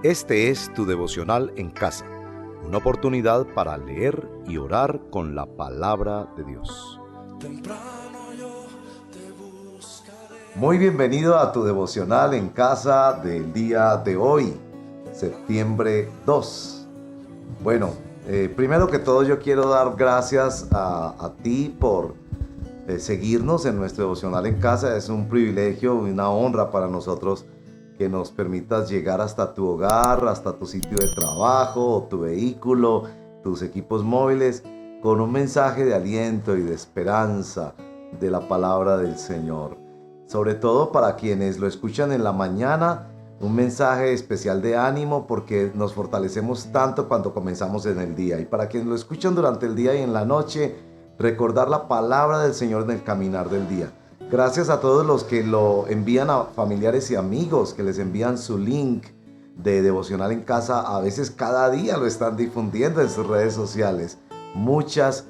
Este es tu devocional en casa, una oportunidad para leer y orar con la palabra de Dios. Muy bienvenido a tu devocional en casa del día de hoy, septiembre 2. Bueno, primero que todo yo quiero dar gracias a ti por seguirnos en nuestro devocional en casa. Es un privilegio y una honra para nosotros que nos permitas llegar hasta tu hogar, hasta tu sitio de trabajo o tu vehículo, tus equipos móviles, con un mensaje de aliento y de esperanza de la palabra del Señor. Sobre todo para quienes lo escuchan en la mañana, un mensaje especial de ánimo porque nos fortalecemos tanto cuando comenzamos en el día. Y para quienes lo escuchan durante el día y en la noche, recordar la palabra del Señor en el caminar del día. Gracias a todos los que lo envían a familiares y amigos, que les envían su link de devocional en casa. A veces cada día lo están difundiendo en sus redes sociales. Muchas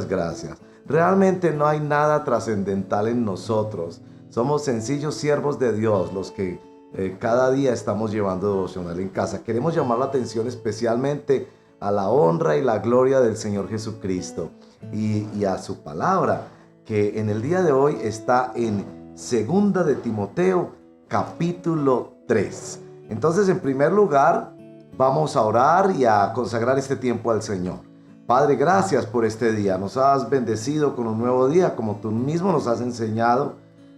gracias. Realmente no hay nada trascendental en nosotros. Somos sencillos siervos de Dios los que cada día estamos llevando devocional en casa. Queremos llamar la atención especialmente a la honra y la gloria del Señor Jesucristo y a su palabra, que en el día de hoy está en 2 de Timoteo, capítulo 3. Entonces, en primer lugar, vamos a orar y a consagrar este tiempo al Señor. Padre, gracias por este día. Nos has bendecido con un nuevo día, como tú mismo nos has enseñado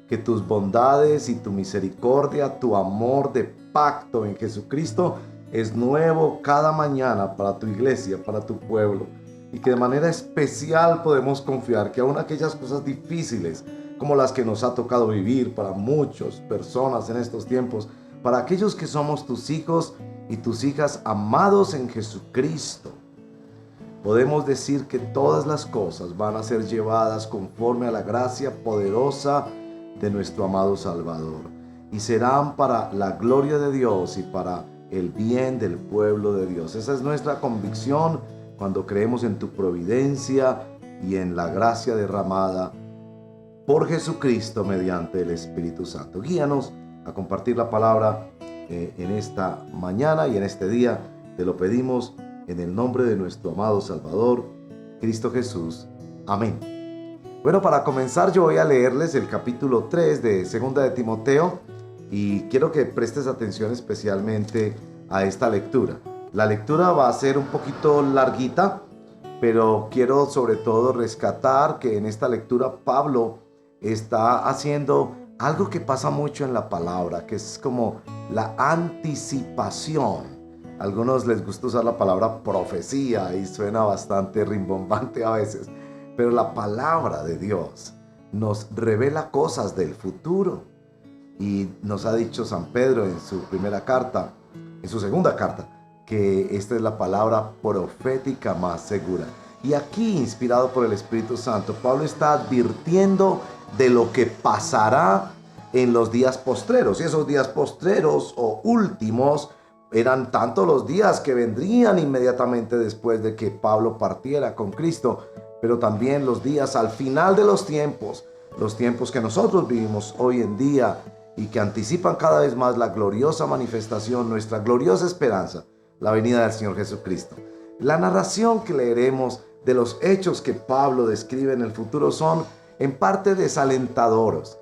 que tus bondades y tu misericordia, tu amor de pacto en Jesucristo es nuevo cada mañana para tu iglesia, para tu pueblo. Y que de manera especial podemos confiar que aún aquellas cosas difíciles como las que nos ha tocado vivir para muchas personas en estos tiempos, para aquellos que somos tus hijos y tus hijas amados en Jesucristo, podemos decir que todas las cosas van a ser llevadas conforme a la gracia poderosa de nuestro amado Salvador y serán para la gloria de Dios y para el bien del pueblo de Dios. Esa es nuestra convicción cuando creemos en tu providencia y en la gracia derramada por Jesucristo mediante el Espíritu Santo. Guíanos a compartir la palabra en esta mañana y en este día. Te lo pedimos en el nombre de nuestro amado Salvador, Cristo Jesús. Amén. Bueno, para comenzar yo voy a leerles el capítulo 3 de 2 de Timoteo y quiero que prestes atención especialmente a esta lectura. La lectura va a ser un poquito larguita, pero quiero sobre todo rescatar que en esta lectura Pablo está haciendo algo que pasa mucho en la palabra, que es como la anticipación. A algunos les gusta usar la palabra profecía y suena bastante rimbombante a veces, pero la palabra de Dios nos revela cosas del futuro. Y nos ha dicho San Pedro en su segunda carta, que esta es la palabra profética más segura. Y aquí, inspirado por el Espíritu Santo, Pablo está advirtiendo de lo que pasará en los días postreros. Y esos días postreros o últimos eran tanto los días que vendrían inmediatamente después de que Pablo partiera con Cristo, pero también los días al final de los tiempos que nosotros vivimos hoy en día y que anticipan cada vez más la gloriosa manifestación, nuestra gloriosa esperanza, la venida del Señor Jesucristo. La narración que leeremos de los hechos que Pablo describe en el futuro son en parte desalentadores,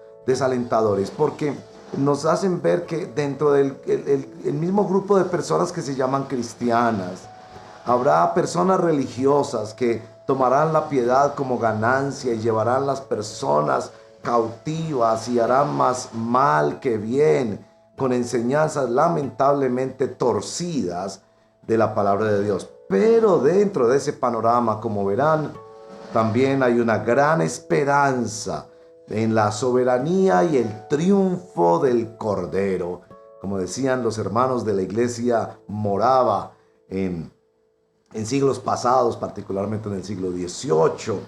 porque nos hacen ver que dentro del el mismo grupo de personas que se llaman cristianas, habrá personas religiosas que tomarán la piedad como ganancia y llevarán las personas cautivas y harán más mal que bien, con enseñanzas lamentablemente torcidas de la palabra de Dios. Pero dentro de ese panorama, como verán, también hay una gran esperanza en la soberanía y el triunfo del Cordero. Como decían los hermanos de la iglesia morava en siglos pasados, particularmente en el siglo XVIII,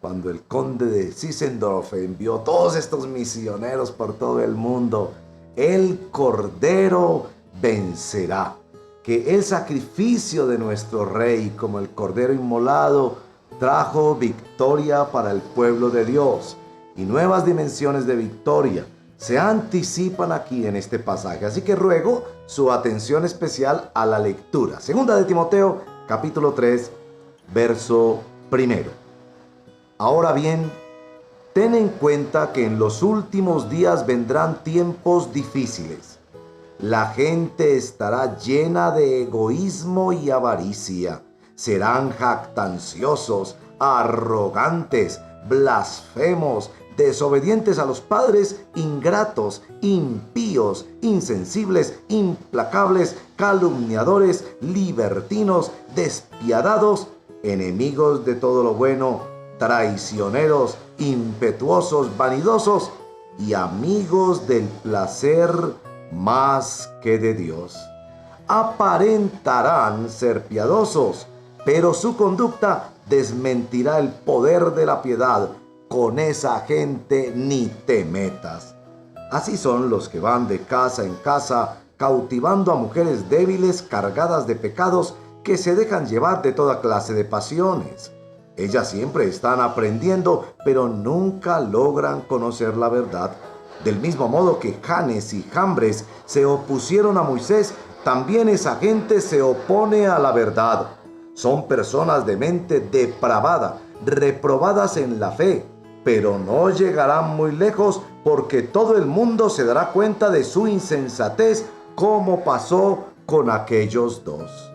cuando el conde de Zinzendorf envió todos estos misioneros por todo el mundo, el Cordero vencerá. Que el sacrificio de nuestro Rey, como el Cordero inmolado, trajo victoria para el pueblo de Dios. Y nuevas dimensiones de victoria se anticipan aquí en este pasaje. Así que ruego su atención especial a la lectura. Segunda de Timoteo, capítulo 3, verso 1. Ahora bien, ten en cuenta que en los últimos días vendrán tiempos difíciles. La gente estará llena de egoísmo y avaricia. Serán jactanciosos, arrogantes, blasfemos, desobedientes a los padres, ingratos, impíos, insensibles, implacables, calumniadores, libertinos, despiadados, enemigos de todo lo bueno, traicioneros, impetuosos, vanidosos y amigos del placer más que de Dios. Aparentarán ser piadosos, pero su conducta desmentirá el poder de la piedad. Con esa gente ni te metas. Así son los que van de casa en casa, cautivando a mujeres débiles, cargadas de pecados, que se dejan llevar de toda clase de pasiones. Ellas siempre están aprendiendo, pero nunca logran conocer la verdad. Del mismo modo que Janes y Jambres se opusieron a Moisés, también esa gente se opone a la verdad. Son personas de mente depravada, reprobadas en la fe, pero no llegarán muy lejos porque todo el mundo se dará cuenta de su insensatez, como pasó con aquellos dos.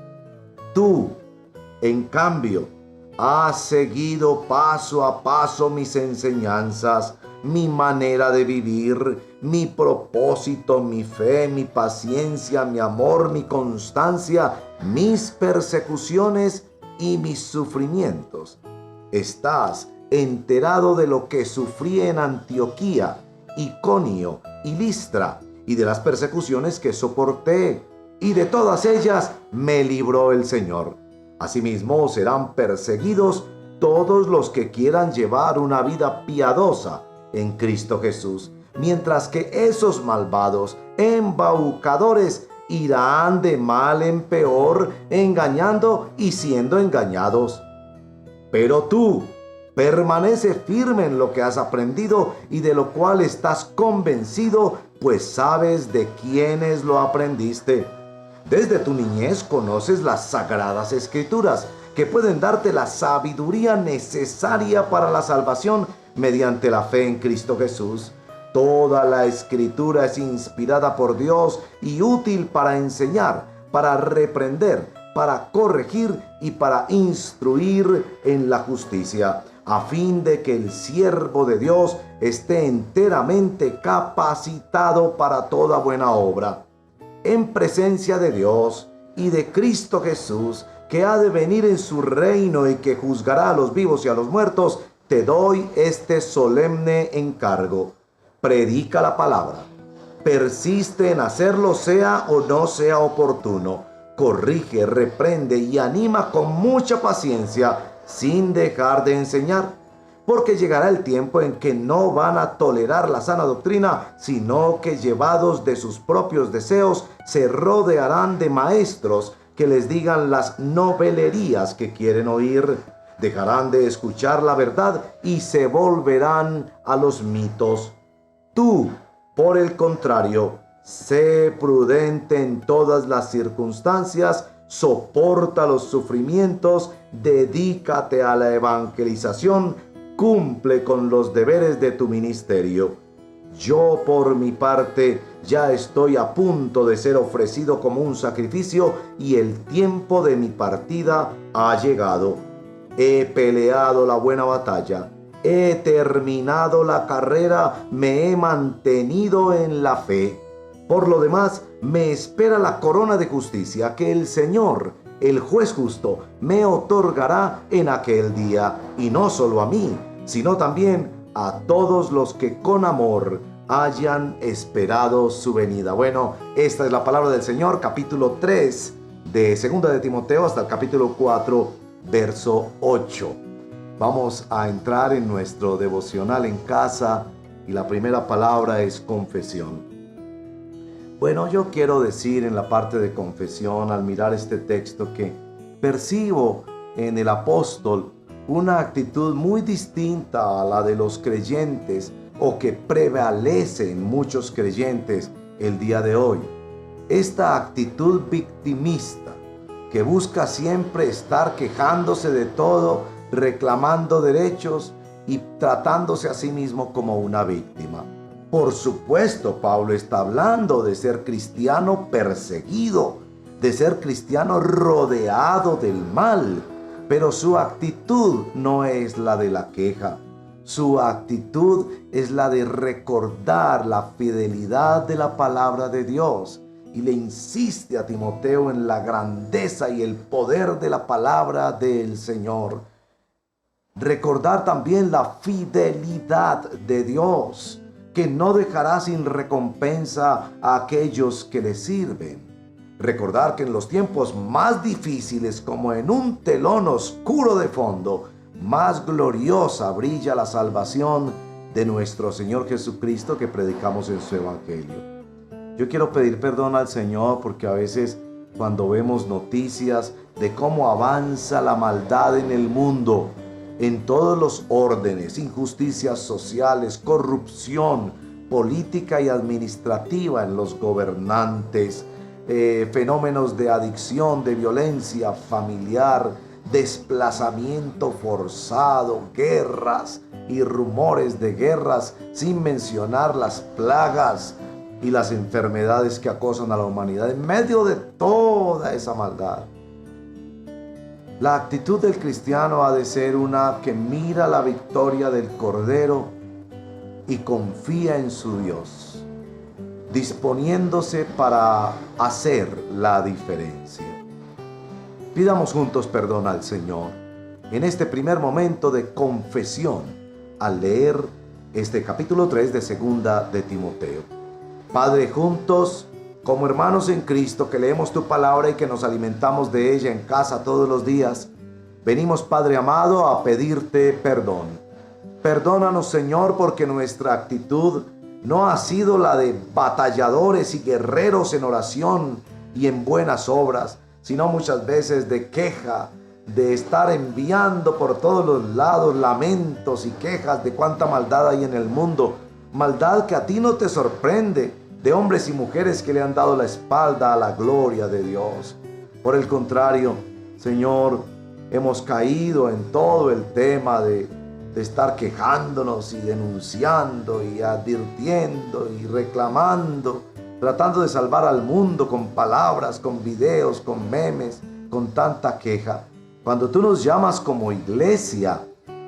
Tú, en cambio, has seguido paso a paso mis enseñanzas, mi manera de vivir, mi propósito, mi fe, mi paciencia, mi amor, mi constancia, mis persecuciones y mis sufrimientos. Estás enterado de lo que sufrí en Antioquía, Iconio y Listra, y de las persecuciones que soporté, y de todas ellas me libró el Señor. Asimismo serán perseguidos todos los que quieran llevar una vida piadosa en Cristo Jesús, mientras que esos malvados, embaucadores, irán de mal en peor, engañando y siendo engañados. Pero tú, permanece firme en lo que has aprendido y de lo cual estás convencido, pues sabes de quiénes lo aprendiste. Desde tu niñez conoces las sagradas escrituras, que pueden darte la sabiduría necesaria para la salvación mediante la fe en Cristo Jesús. Toda la escritura es inspirada por Dios y útil para enseñar, para reprender, para corregir y para instruir en la justicia, a fin de que el siervo de Dios esté enteramente capacitado para toda buena obra. En presencia de Dios y de Cristo Jesús, que ha de venir en su reino y que juzgará a los vivos y a los muertos, te doy este solemne encargo. Predica la palabra. Persiste en hacerlo, sea o no sea oportuno. Corrige, reprende y anima con mucha paciencia, sin dejar de enseñar, porque llegará el tiempo en que no van a tolerar la sana doctrina, sino que llevados de sus propios deseos se rodearán de maestros que les digan las novelerías que quieren oír. Dejarán de escuchar la verdad y se volverán a los mitos. Tú, por el contrario, sé prudente en todas las circunstancias, soporta los sufrimientos, dedícate a la evangelización, cumple con los deberes de tu ministerio. Yo, por mi parte, ya estoy a punto de ser ofrecido como un sacrificio y el tiempo de mi partida ha llegado. He peleado la buena batalla, he terminado la carrera, me he mantenido en la fe. Por lo demás, me espera la corona de justicia que el Señor, el juez justo, me otorgará en aquel día, y no solo a mí, sino también a todos los que con amor hayan esperado su venida. Bueno, esta es la palabra del Señor, capítulo 3 de Segunda de Timoteo hasta el capítulo 4, verso 8. Vamos a entrar en nuestro devocional en casa y la primera palabra es confesión. Bueno, yo quiero decir en la parte de confesión, al mirar este texto, que percibo en el apóstol una actitud muy distinta a la de los creyentes o que prevalece en muchos creyentes el día de hoy. esta actitud victimista que busca siempre estar quejándose de todo, reclamando derechos y tratándose a sí mismo como una víctima. Por supuesto, Pablo está hablando de ser cristiano perseguido, de ser cristiano rodeado del mal, pero su actitud no es la de la queja. Su actitud es la de recordar la fidelidad de la palabra de Dios y le insiste a Timoteo en la grandeza y el poder de la palabra del Señor. Recordar también la fidelidad de Dios, que no dejará sin recompensa a aquellos que le sirven. Recordar que en los tiempos más difíciles, como en un telón oscuro de fondo, más gloriosa brilla la salvación de nuestro Señor Jesucristo que predicamos en su Evangelio. Yo quiero pedir perdón al Señor porque a veces cuando vemos noticias de cómo avanza la maldad en el mundo, en todos los órdenes, injusticias sociales, corrupción política y administrativa en los gobernantes, fenómenos de adicción, de violencia familiar, desplazamiento forzado, guerras y rumores de guerras, sin mencionar las plagas y las enfermedades que acosan a la humanidad en medio de toda esa maldad. La actitud del cristiano ha de ser una que mira la victoria del Cordero y confía en su Dios, disponiéndose para hacer la diferencia. Pidamos juntos perdón al Señor en este primer momento de confesión al leer este capítulo 3 de Segunda de Timoteo. Padre, juntos como hermanos en Cristo que leemos tu palabra y que nos alimentamos de ella en casa todos los días, venimos, Padre amado, a pedirte perdón. Perdónanos, Señor, porque nuestra actitud no ha sido la de batalladores y guerreros en oración y en buenas obras, sino muchas veces de queja, de estar enviando por todos los lados lamentos y quejas de cuánta maldad hay en el mundo. Maldad que a ti no te sorprende, de hombres y mujeres que le han dado la espalda a la gloria de Dios. Por el contrario, Señor, hemos caído en todo el tema de estar quejándonos y denunciando y advirtiendo y reclamando, tratando de salvar al mundo con palabras, con videos, con memes, con tanta queja. Cuando tú nos llamas como iglesia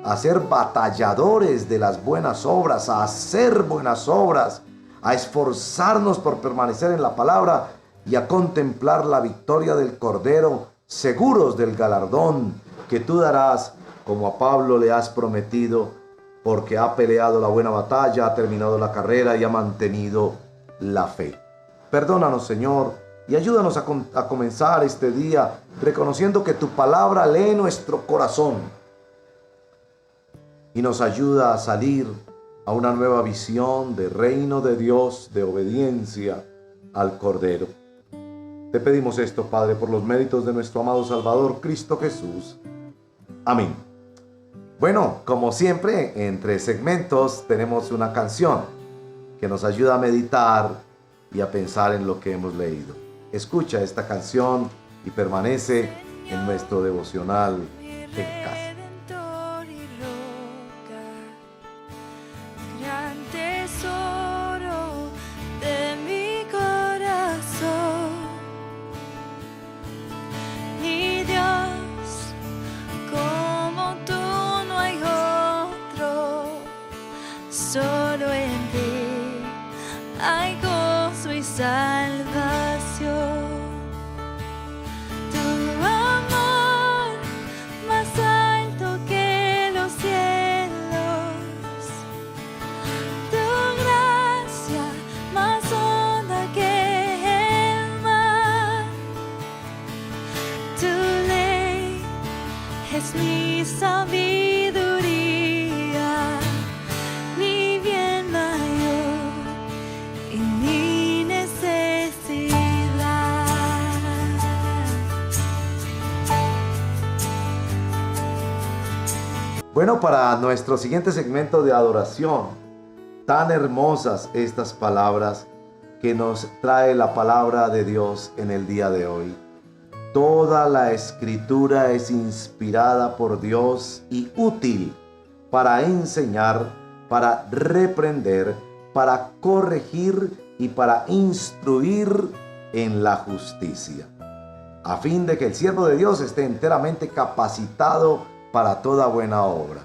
a ser batalladores de las buenas obras, a hacer buenas obras, a esforzarnos por permanecer en la palabra y a contemplar la victoria del Cordero, seguros del galardón que tú darás, como a Pablo le has prometido, porque ha peleado la buena batalla, ha terminado la carrera y ha mantenido la fe. Perdónanos, Señor, y ayúdanos a comenzar este día reconociendo que tu palabra lee nuestro corazón y nos ayuda a salir a una nueva visión de reino de Dios, de obediencia al Cordero. Te pedimos esto, Padre, por los méritos de nuestro amado Salvador, Cristo Jesús. Amén. Bueno, como siempre, entre segmentos tenemos una canción que nos ayuda a meditar y a pensar en lo que hemos leído. Escucha esta canción y permanece en nuestro devocional en casa. Solo en ti hay gozo y salvación. Tu amor más alto que los cielos, tu gracia más honda que el mar. Tu ley es mi sabiduría. Bueno, para nuestro siguiente segmento de adoración, tan hermosas estas palabras que nos trae la palabra de Dios en el día de hoy. Toda la escritura es inspirada por Dios y útil para enseñar, para reprender, para corregir y para instruir en la justicia, a fin de que el siervo de Dios esté enteramente capacitado para toda buena obra.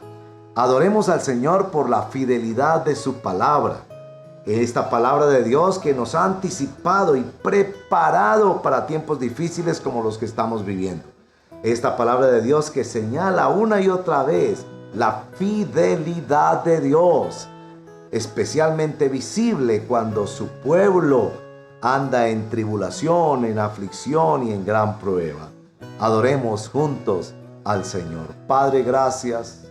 Adoremos al Señor por la fidelidad de su palabra. Esta palabra de Dios que nos ha anticipado y preparado para tiempos difíciles como los que estamos viviendo. Esta palabra de Dios que señala una y otra vez la fidelidad de Dios, especialmente visible cuando su pueblo anda en tribulación, en aflicción y en gran prueba. Adoremos juntos al Señor. Padre, gracias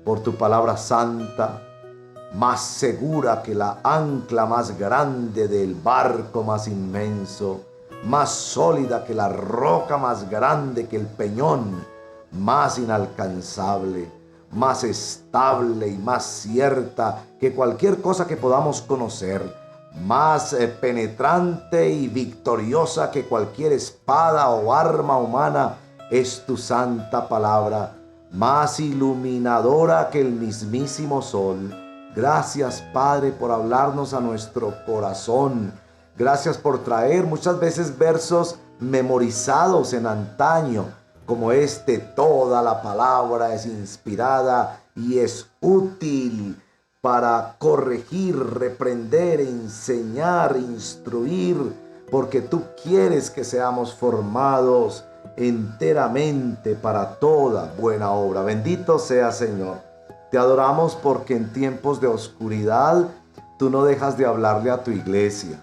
por tu palabra santa, más segura que la ancla más grande del barco más inmenso, más sólida que la roca más grande que el peñón más inalcanzable, más estable y más cierta que cualquier cosa que podamos conocer, más penetrante y victoriosa que cualquier espada o arma humana es tu santa palabra, más iluminadora que el mismísimo sol. Gracias, Padre, por hablarnos a nuestro corazón. Gracias por traer muchas veces versos memorizados en antaño, como este: toda la palabra es inspirada y es útil para corregir, reprender, enseñar, instruir, porque tú quieres que seamos formados enteramente para toda buena obra. Bendito sea, Señor. Te adoramos porque en tiempos de oscuridad tú no dejas de hablarle a tu iglesia.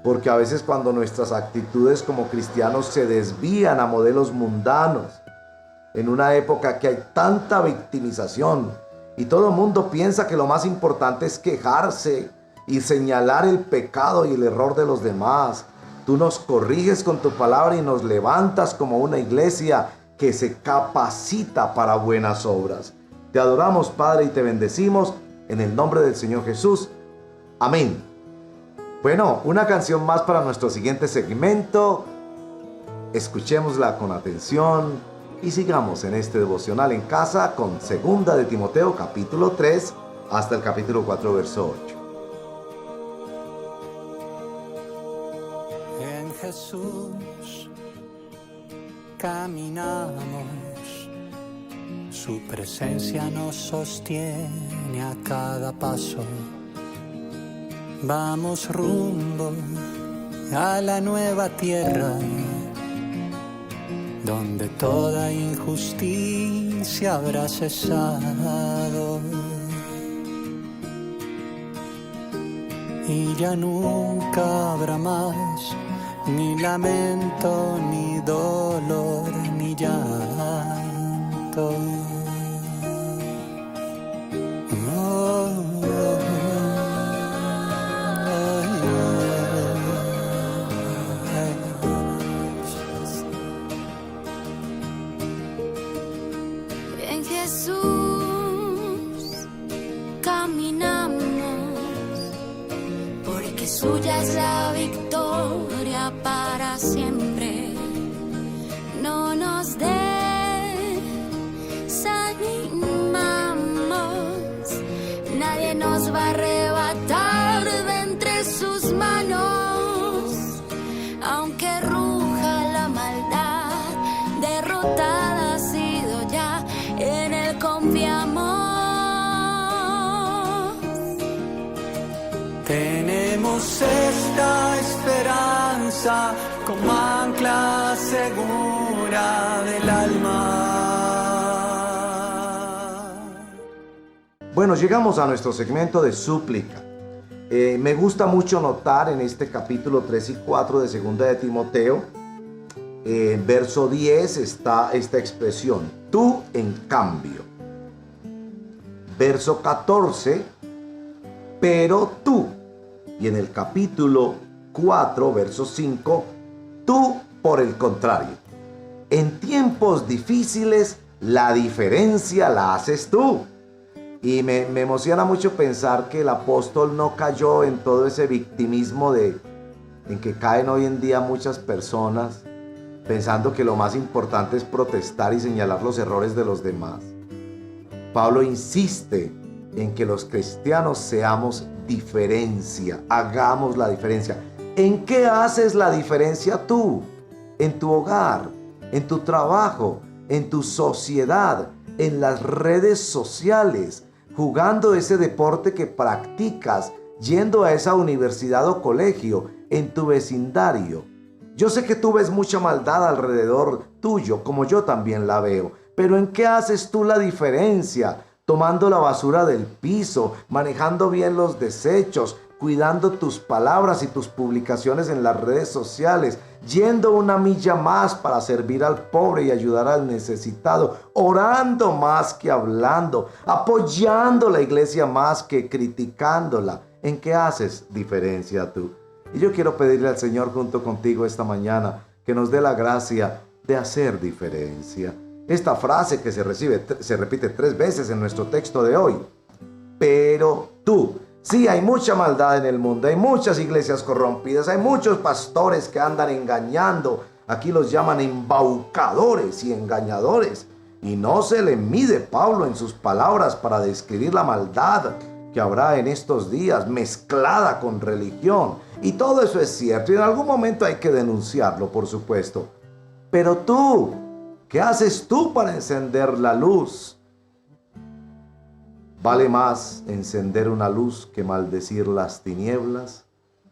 Porque a veces cuando nuestras actitudes como cristianos se desvían a modelos mundanos, en una época que hay tanta victimización y todo el mundo piensa que lo más importante es quejarse y señalar el pecado y el error de los demás, tú nos corriges con tu palabra y nos levantas como una iglesia que se capacita para buenas obras. Te adoramos, Padre, y te bendecimos en el nombre del Señor Jesús. Amén. Bueno, una canción más para nuestro siguiente segmento. Escuchémosla con atención y sigamos en este devocional en casa con 2 de Timoteo capítulo 3 hasta el capítulo 4 verso 8. En Jesús caminamos, su presencia nos sostiene a cada paso. Vamos rumbo a la nueva tierra, donde toda injusticia habrá cesado. Y ya nunca habrá más ni lamento, ni dolor, ni llanto. En Jesús caminamos, porque suya es la victoria para siempre. No nos desanimamos, nadie nos va a arrebatar de entre sus manos. Aunque ruja la maldad, derrotada ha sido ya, en él confiamos. Tenemos esta esperanza como ancla segura del alma. Bueno, llegamos a nuestro segmento de súplica. Me gusta mucho notar en este capítulo 3 y 4 de 2 de Timoteo, en verso 10 está esta expresión: tú en cambio. Verso 14, pero tú. Y en el capítulo 4, verso 5, tú por el contrario. En tiempos difíciles la diferencia la haces tú. Y me emociona mucho pensar que el apóstol no cayó en todo ese victimismo de en que caen hoy en día muchas personas pensando que lo más importante es protestar y señalar los errores de los demás. Pablo insiste en que los cristianos seamos diferencia, hagamos la diferencia. ¿En qué haces la diferencia tú? En tu hogar, en tu trabajo, en tu sociedad, en las redes sociales, jugando ese deporte que practicas, yendo a esa universidad o colegio, en tu vecindario. Yo sé que tú ves mucha maldad alrededor tuyo, como yo también la veo, pero ¿en qué haces tú la diferencia? Tomando la basura del piso, manejando bien los desechos, cuidando tus palabras y tus publicaciones en las redes sociales, yendo una milla más para servir al pobre y ayudar al necesitado, orando más que hablando, apoyando la iglesia más que criticándola. ¿En qué haces diferencia tú? Y yo quiero pedirle al Señor junto contigo esta mañana que nos dé la gracia de hacer diferencia. Esta frase que se repite 3 veces en nuestro texto de hoy. Pero tú. Sí, hay mucha maldad en el mundo, hay muchas iglesias corrompidas, hay muchos pastores que andan engañando. Aquí los llaman embaucadores y engañadores. Y no se le mide Pablo en sus palabras para describir la maldad que habrá en estos días mezclada con religión. Y todo eso es cierto y en algún momento hay que denunciarlo, por supuesto. Pero tú, ¿qué haces tú para encender la luz? ¿Vale más encender una luz que maldecir las tinieblas?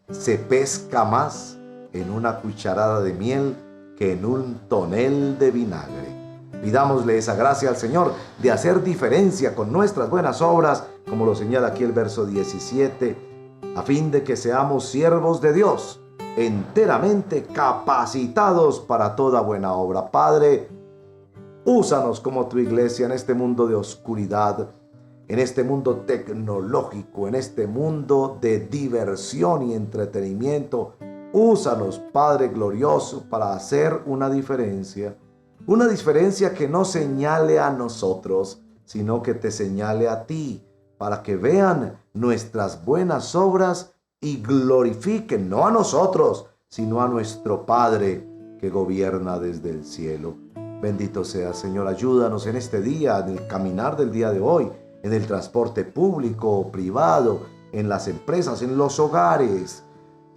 ¿Se pesca más en una cucharada de miel que en un tonel de vinagre? Pidámosle esa gracia al Señor de hacer diferencia con nuestras buenas obras, como lo señala aquí el verso 17, a fin de que seamos siervos de Dios, enteramente capacitados para toda buena obra. Padre, úsanos como tu iglesia en este mundo de oscuridad, en este mundo tecnológico, en este mundo de diversión y entretenimiento. Úsanos, Padre glorioso, para hacer una diferencia que no señale a nosotros, sino que te señale a ti, para que vean nuestras buenas obras y glorifiquen no a nosotros, sino a nuestro Padre que gobierna desde el cielo. Bendito sea, Señor, ayúdanos en este día, en el caminar del día de hoy, en el transporte público o privado, en las empresas, en los hogares,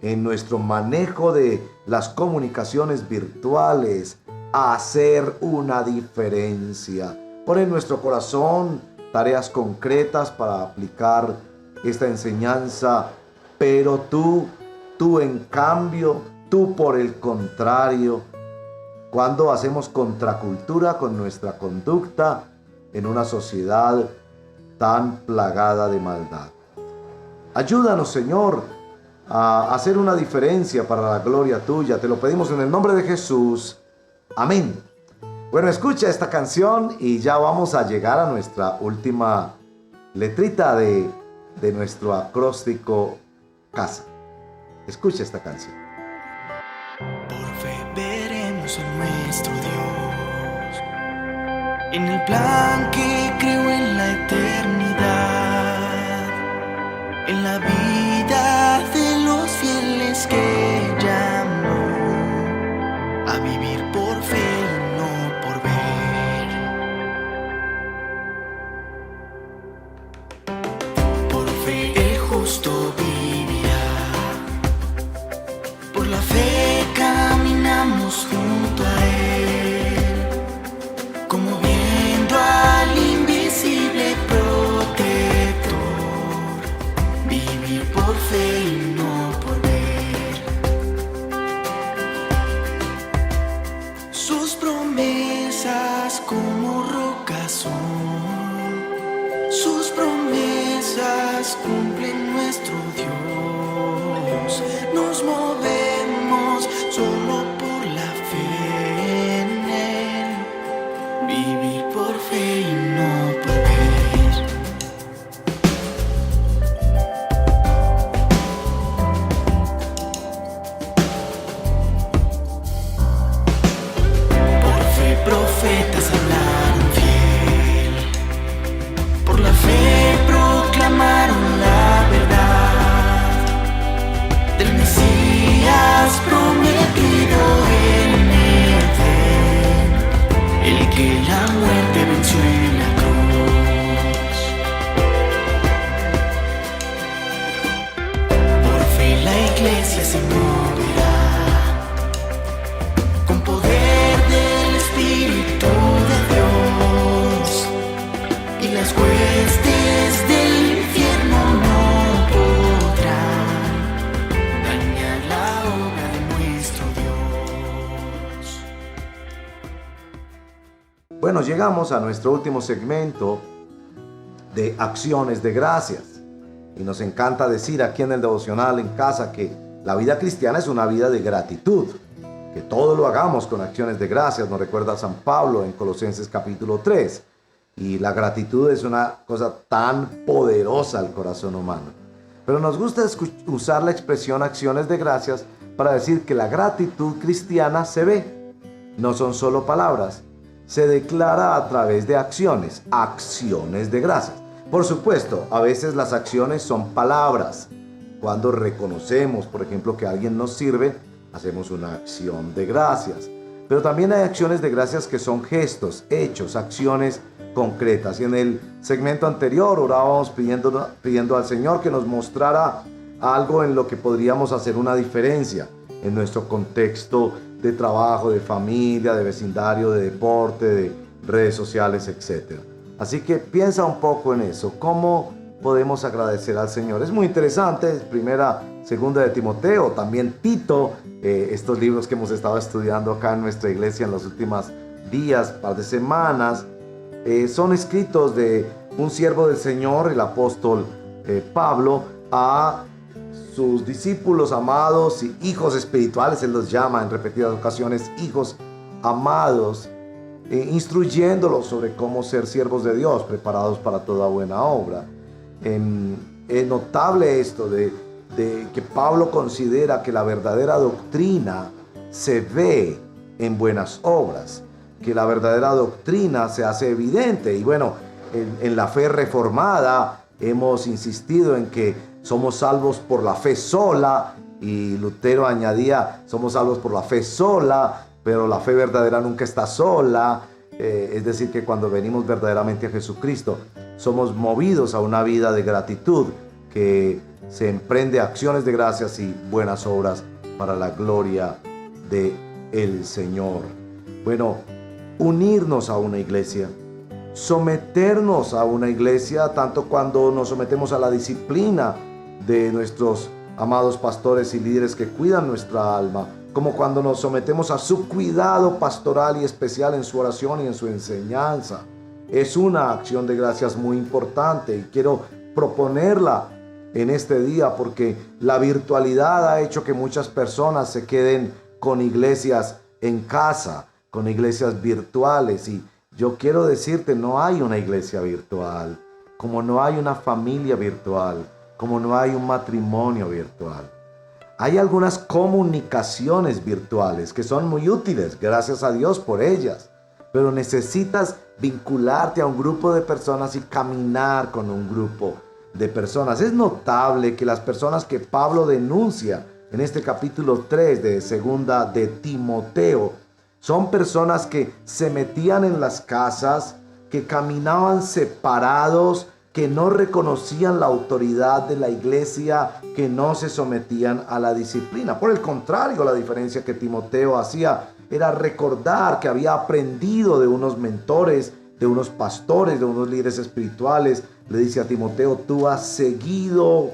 en nuestro manejo de las comunicaciones virtuales, a hacer una diferencia. Pon en nuestro corazón tareas concretas para aplicar esta enseñanza, pero tú en cambio, tú por el contrario, cuando hacemos contracultura con nuestra conducta en una sociedad tan plagada de maldad. Ayúdanos, Señor, a hacer una diferencia para la gloria tuya. Te lo pedimos en el nombre de Jesús. Amén. Bueno, escucha esta canción y ya vamos a llegar a nuestra última letrita de nuestro acróstico Casa. Escucha esta canción. Por fe veremos a nuestro Dios en el plan que creó en la eternidad, en la vida de los fieles que llamó a vivir por fe y no por ver. Por fe el justo vivirá, por la fe caminamos junto a Él, como viendo al invisible protector, vivir por fe y no por ver. Sus promesas como rocas son, sus promesas cumplen nuestro Dios. Nos movemos solo por la fe en Él, vivir por fe y no por ver. Por fe profetas hablaron fiel, por la fe proclamaron la verdad. iglesia se moverá con poder del Espíritu de Dios, y las huestes del infierno no podrán dañar la obra de nuestro Dios. Bueno, llegamos a nuestro último segmento de acciones de gracias. Y nos encanta decir aquí en el devocional en casa que la vida cristiana es una vida de gratitud. Que todo lo hagamos con acciones de gracias, nos recuerda San Pablo en Colosenses capítulo 3. Y la gratitud es una cosa tan poderosa al corazón humano. Pero nos gusta usar la expresión acciones de gracias para decir que la gratitud cristiana se ve. No son solo palabras, se declara a través de acciones de gracias. Por supuesto, a veces las acciones son palabras. Cuando reconocemos, por ejemplo, que alguien nos sirve, hacemos una acción de gracias. Pero también hay acciones de gracias que son gestos, hechos, acciones concretas. Y en el segmento anterior orábamos pidiendo al Señor que nos mostrara algo en lo que podríamos hacer una diferencia en nuestro contexto de trabajo, de familia, de vecindario, de deporte, de redes sociales, etc. Así que piensa un poco en eso. ¿Cómo podemos agradecer al Señor? Es muy interesante. Primera, segunda de Timoteo, también Tito. Estos libros que hemos estado estudiando acá en nuestra iglesia en los últimos días, par de semanas, son escritos de un siervo del Señor, el apóstol Pablo, a sus discípulos amados y hijos espirituales. Él los llama en repetidas ocasiones hijos amados, instruyéndolos sobre cómo ser siervos de Dios, preparados para toda buena obra. Es notable esto de que Pablo considera que la verdadera doctrina se ve en buenas obras, que la verdadera doctrina se hace evidente. Y bueno, en la fe reformada hemos insistido en que somos salvos por la fe sola, y Lutero añadía, somos salvos por la fe sola, pero la fe verdadera nunca está sola. Es decir, que cuando venimos verdaderamente a Jesucristo, somos movidos a una vida de gratitud que se emprende acciones de gracias y buenas obras para la gloria del Señor. Bueno, unirnos a una iglesia, someternos a una iglesia, tanto cuando nos sometemos a la disciplina de nuestros amados pastores y líderes que cuidan nuestra alma, como cuando nos sometemos a su cuidado pastoral y especial en su oración y en su enseñanza. Es una acción de gracias muy importante y quiero proponerla en este día porque la virtualidad ha hecho que muchas personas se queden con iglesias en casa, con iglesias virtuales. Y yo quiero decirte, no hay una iglesia virtual, como no hay una familia virtual, como no hay un matrimonio virtual. Hay algunas comunicaciones virtuales que son muy útiles, gracias a Dios por ellas, pero necesitas vincularte a un grupo de personas y caminar con un grupo de personas. Es notable que las personas que Pablo denuncia en este capítulo 3 de segunda de Timoteo son personas que se metían en las casas, que caminaban separados, que no reconocían la autoridad de la iglesia, que no se sometían a la disciplina. Por el contrario, la diferencia que Timoteo hacía era recordar que había aprendido de unos mentores, de unos pastores, de unos líderes espirituales. Le dice a Timoteo, tú has seguido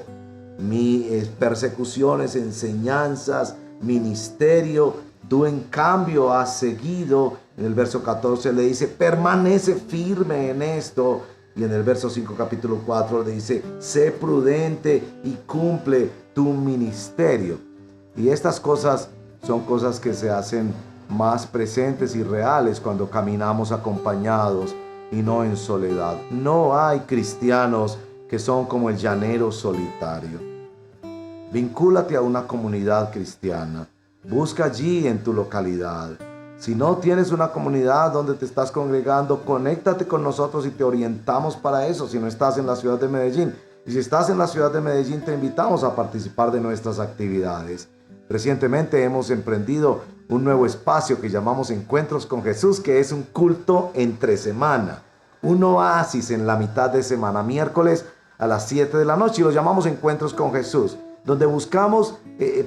mis persecuciones, enseñanzas, ministerio. Tú en cambio has seguido, en el verso 14 le dice, permanece firme en esto. Y en el verso 5, capítulo 4, le dice, sé prudente y cumple tu ministerio. Y estas cosas son cosas que se hacen más presentes y reales cuando caminamos acompañados y no en soledad. No hay cristianos que son como el llanero solitario. Vincúlate a una comunidad cristiana. Busca allí en tu localidad. Si no tienes una comunidad donde te estás congregando, conéctate con nosotros y te orientamos para eso si no estás en la ciudad de Medellín. Y si estás en la ciudad de Medellín, te invitamos a participar de nuestras actividades. Recientemente hemos emprendido un nuevo espacio que llamamos Encuentros con Jesús, que es un culto entre semana. Un oasis en la mitad de semana, miércoles a las 7 de la noche, y lo llamamos Encuentros con Jesús. donde buscamos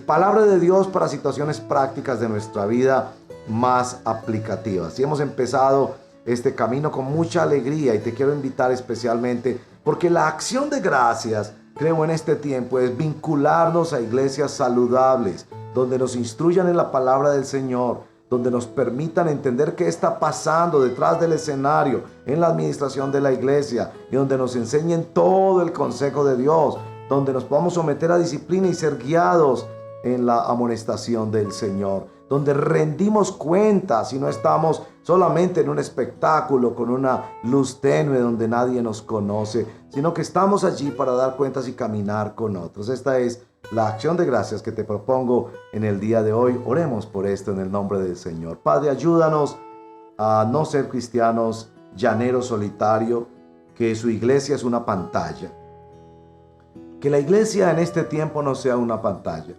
palabra de Dios para situaciones prácticas de nuestra vida más aplicativas. Y hemos empezado este camino con mucha alegría y te quiero invitar especialmente porque la acción de gracias, creo en este tiempo, es vincularnos a iglesias saludables, donde nos instruyan en la palabra del Señor, donde nos permitan entender qué está pasando detrás del escenario, en la administración de la iglesia, y donde nos enseñen todo el consejo de Dios, donde nos podamos someter a disciplina y ser guiados en la amonestación del Señor, donde rendimos cuentas y no estamos solamente en un espectáculo con una luz tenue donde nadie nos conoce, sino que estamos allí para dar cuentas y caminar con otros. Esta es la acción de gracias que te propongo en el día de hoy. Oremos por esto en el nombre del Señor. Padre, ayúdanos a no ser cristianos llaneros solitarios, que su iglesia es una pantalla. Que la iglesia en este tiempo no sea una pantalla.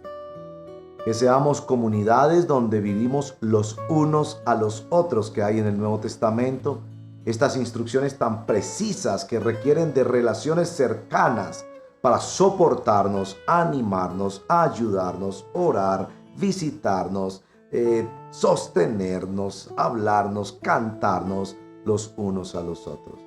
Que seamos comunidades donde vivimos los unos a los otros que hay en el Nuevo Testamento. Estas instrucciones tan precisas que requieren de relaciones cercanas para soportarnos, animarnos, ayudarnos, orar, visitarnos, sostenernos, hablarnos, cantarnos los unos a los otros.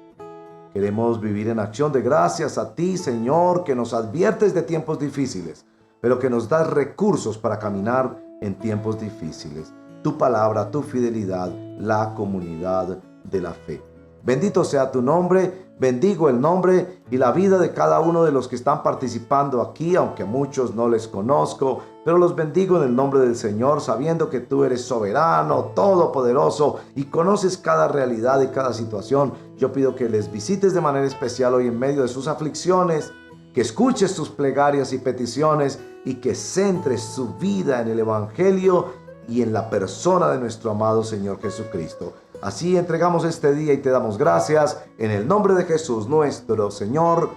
Queremos vivir en acción de gracias a ti, Señor, que nos adviertes de tiempos difíciles, pero que nos das recursos para caminar en tiempos difíciles. Tu palabra, tu fidelidad, la comunidad de la fe. Bendito sea tu nombre, bendigo el nombre y la vida de cada uno de los que están participando aquí, aunque a muchos no les conozco, pero los bendigo en el nombre del Señor, sabiendo que tú eres soberano, todopoderoso y conoces cada realidad y cada situación. Yo pido que les visites de manera especial hoy en medio de sus aflicciones, que escuches sus plegarias y peticiones y que centres su vida en el Evangelio y en la persona de nuestro amado Señor Jesucristo. Así entregamos este día y te damos gracias en el nombre de Jesús nuestro Señor.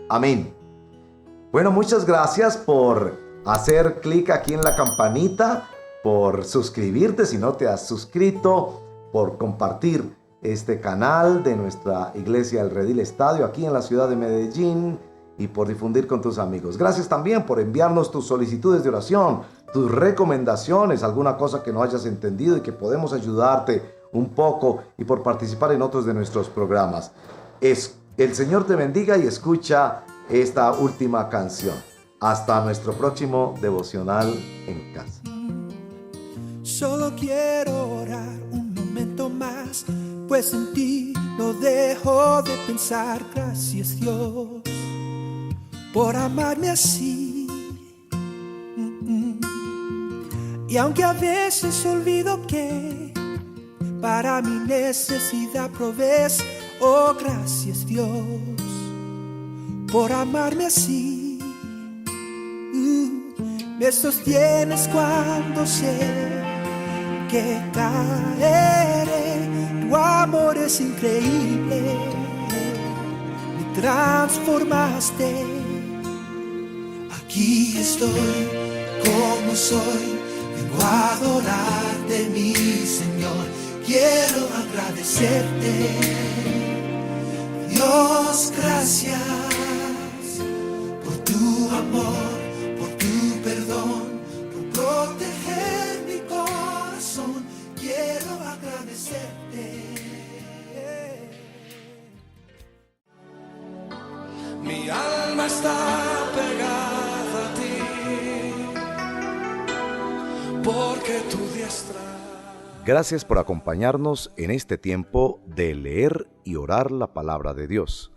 Amén. Bueno, muchas gracias por hacer clic aquí en la campanita, por suscribirte si no te has suscrito, por compartir este canal de nuestra iglesia El Redil Estadio aquí en la ciudad de Medellín y por difundir con tus amigos. Gracias también por enviarnos tus solicitudes de oración, tus recomendaciones, alguna cosa que no hayas entendido y que podemos ayudarte un poco y por participar en otros de nuestros programas. El Señor te bendiga y escucha esta última canción. Hasta nuestro próximo devocional en casa. Solo quiero orar un momento más, pues en ti no dejo de pensar. Gracias Dios por amarme así. Y aunque a veces olvido que para mi necesidad provees, oh gracias Dios por amarme así. Me sostienes cuando sé que caeré. Tu amor es increíble, me transformaste. Aquí estoy como soy, vengo a adorarte mi Señor. Quiero agradecerte, Dios, gracias por tu amor, por tu perdón, por proteger mi corazón. Quiero agradecerte. Mi alma está pegada a ti, porque tu diestra. Gracias por acompañarnos en este tiempo de leer y orar la palabra de Dios.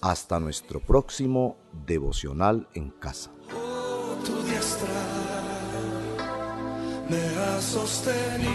Hasta nuestro próximo devocional en casa. Oh, tu diestra me ha sostenido.